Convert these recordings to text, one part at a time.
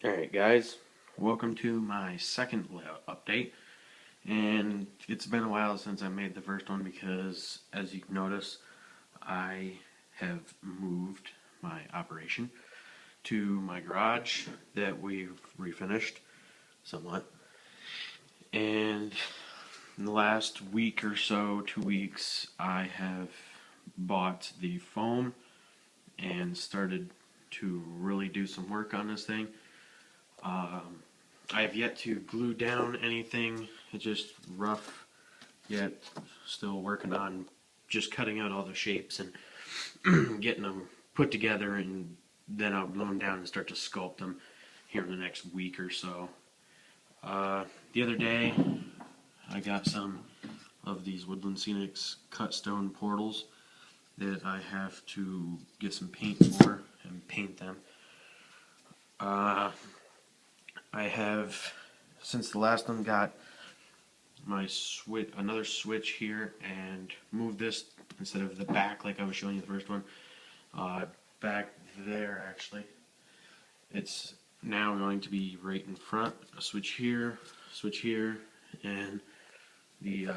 Alright guys, welcome to my second update, and it's been a while since I made the first one because, as you can notice, I have moved my operation to my garage that we've refinished somewhat, and in the last week or so, 2 weeks, I have bought the foam and started to really do some work on this thing. I have yet to glue down anything. It's just rough, yet still working on just cutting out all the shapes and getting them put together, and then I'll glue them down and start to sculpt them here in the next week or so. The other day, I got some of these Woodland Scenics cut stone portals that I have to get some paint for and paint them. I have, since the last one, got my another switch here, and moved this instead of the back like I was showing you the first one, back there actually. It's now going to be right in front. A switch here, and the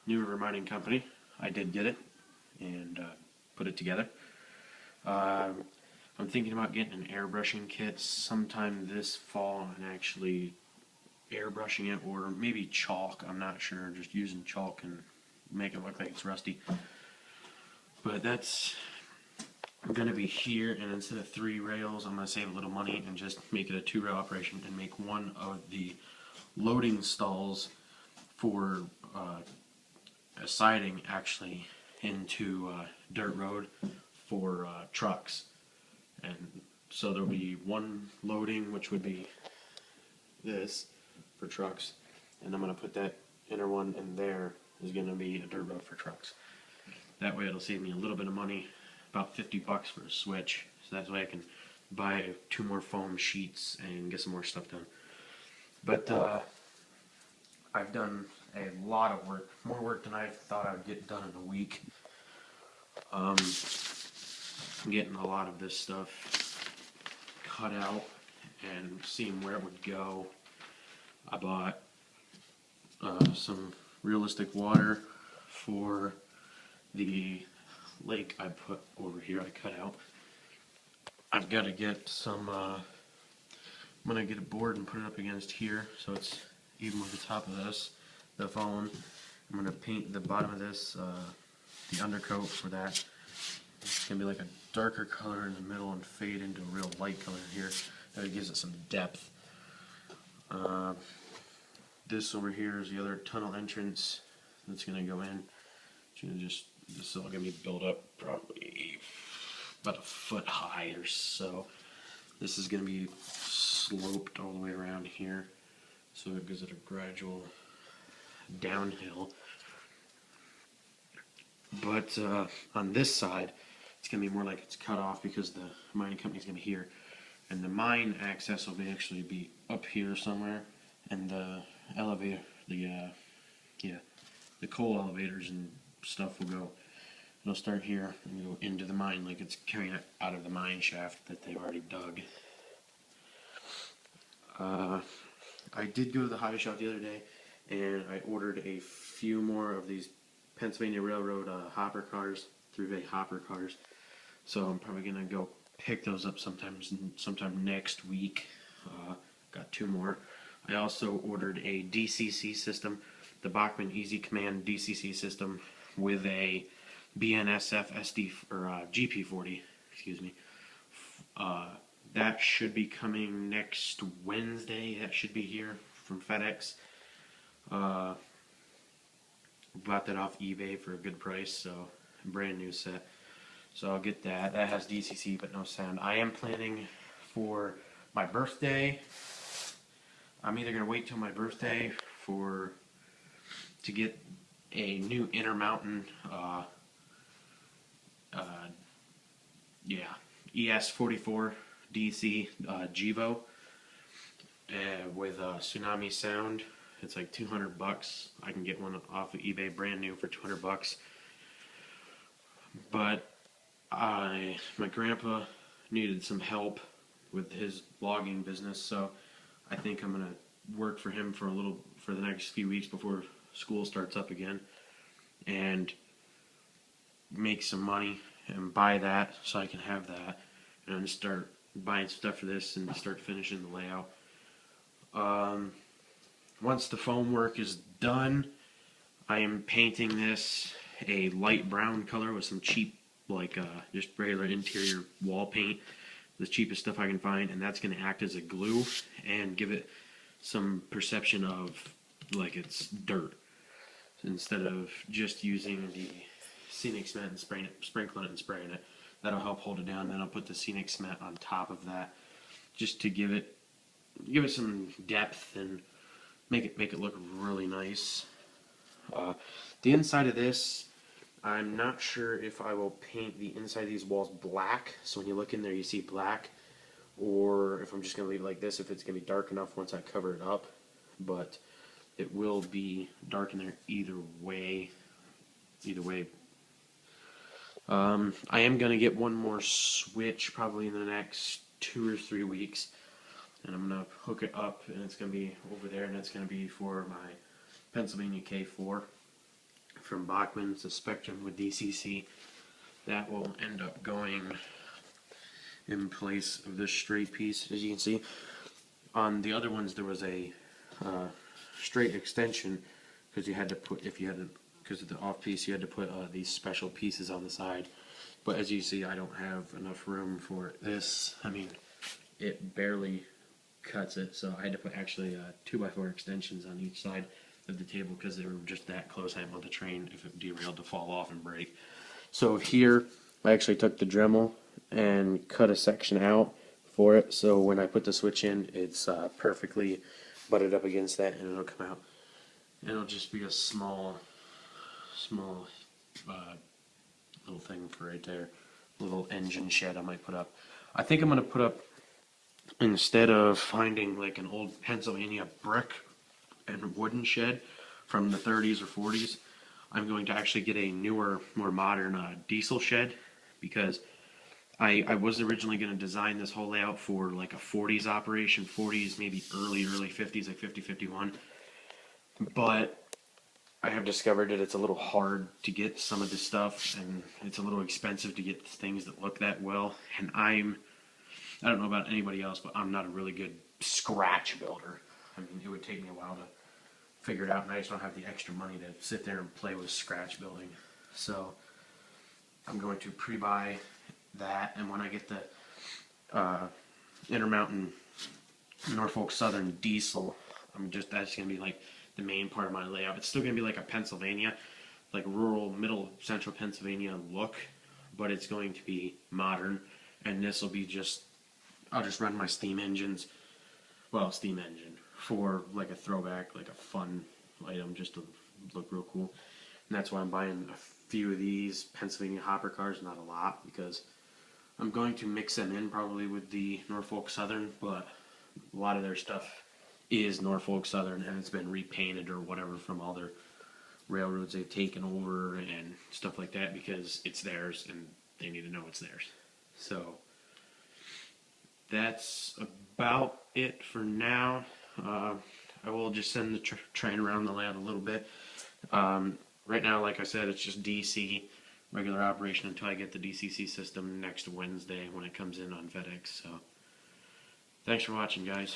new reminding company. I did get it and put it together. I'm thinking about getting an airbrushing kit sometime this fall and actually airbrushing it, or maybe chalk. I'm not sure. Just using chalk and make it look like it's rusty. But that's going to be here, and instead of 3 rails, I'm going to save a little money and just make it a 2-rail operation and make one of the loading stalls for a siding actually into dirt road for trucks. And so there'll be one loading, which would be this for trucks, and I'm going to put that inner one in there is going to be a dirt road for trucks. That way it'll save me a little bit of money, about $50 for a switch, so that way I can buy 2 more foam sheets and get some more stuff done. But I've done a lot of work, more work than I thought I would get done in a week. I'm getting a lot of this stuff cut out and seeing where it would go. I bought some realistic water for the lake I put over here. I cut out. I've got to get some, I'm going to get a board and put it up against here so it's even with the top of this, the foam. I'm going to paint the bottom of this, the undercoat for that. It's going to be like a darker color in the middle and fade into a real light color here. That gives it some depth. This over here is the other tunnel entrance that's going to go in. It's going to this is all going to be built up probably about 1 foot high or so. This is going to be sloped all the way around here, so it gives it a gradual downhill. But on this side, it's going to be more like it's cut off because the mining company is going to be here, and the mine access will actually be up here somewhere, and the elevator, the coal elevators and stuff will go. It'll start here and go into the mine like it's carrying it out of the mine shaft that they've already dug. I did go to the hobby shop the other day, and I ordered a few more of these Pennsylvania Railroad hopper cars, 3-bay hopper cars. So I'm probably gonna go pick those up sometime next week. Got 2 more. I also ordered a DCC system, the Bachmann Easy Command DCC system with a BNSF SD or GP40. Excuse me. That should be coming next Wednesday. That should be here from FedEx. Bought that off eBay for a good price, so a brand new set. So I'll get that. That has DCC but no sound. I am planning for my birthday. I'm either going to wait till my birthday to get a new Intermountain ES44 DC Gevo with Tsunami sound. It's like $200. I can get one off of eBay brand new for $200. But my grandpa needed some help with his blogging business, so I think I'm gonna work for him for the next few weeks before school starts up again, and make some money and buy that so I can have that, and start buying stuff for this and start finishing the layout. Once the foam work is done, I am painting this a light brown color with some cheap, like just regular interior wall paint, the cheapest stuff I can find, and that's going to act as a glue and give it some perception of like it's dirt, instead of just using the scenic cement and sprinkling it and spraying it. That'll help hold it down. Then I'll put the scenic cement on top of that, just to give it some depth and make it look really nice. The inside of this, I'm not sure if I will paint the inside of these walls black, so when you look in there you see black, or if I'm just going to leave it like this, if it's going to be dark enough once I cover it up. But it will be dark in there either way. I am going to get one more switch probably in the next 2 or 3 weeks, and I'm going to hook it up, and it's going to be over there, and it's going to be for my Pennsylvania K4 from Bachmann. It's a Spectrum with DCC. That will end up going in place of this straight piece, as you can see. On the other ones there was a straight extension, because you had to put, because of the off piece, you had to put these special pieces on the side. But as you see, I don't have enough room for this. I mean, it barely cuts it, so I had to put actually 2x4 extensions on each side of the table, because they were just that close. I didn't want the train, if it derailed, to fall off and break. So here I actually took the Dremel and cut a section out for it, so when I put the switch in, it's perfectly butted up against that, and it'll come out. And it'll just be a small little thing for right there, little engine shed I might put up. I think I'm going to put up, instead of finding like an old Pennsylvania brick and wooden shed from the 30s or 40s, I'm going to actually get a newer, more modern diesel shed, because I was originally going to design this whole layout for like a 40s operation, 40s, maybe early 50s, like 50, 51. But I have discovered that it's a little hard to get some of this stuff, and it's a little expensive to get things that look that well. And I don't know about anybody else, but I'm not a really good scratch builder. I mean, it would take me a while to figure it out, and I just don't have the extra money to sit there and play with scratch building. So I'm going to pre-buy that, and when I get the Intermountain Norfolk Southern diesel, that's going to be like the main part of my layout. It's still going to be like a Pennsylvania, like rural, middle, central Pennsylvania look, but it's going to be modern, and this will be I'll just run my steam engine for like a throwback, like a fun item, just to look real cool. And that's why I'm buying a few of these Pennsylvania hopper cars, not a lot, because I'm going to mix them in probably with the Norfolk Southern, but a lot of their stuff is Norfolk Southern, and it's been repainted or whatever from all their railroads they've taken over and stuff like that, because it's theirs and they need to know it's theirs. So that's about it for now. I will just send the train around the layout a little bit. Right now, like I said, it's just DC, regular operation, until I get the DCC system next Wednesday when it comes in on FedEx. So thanks for watching, guys.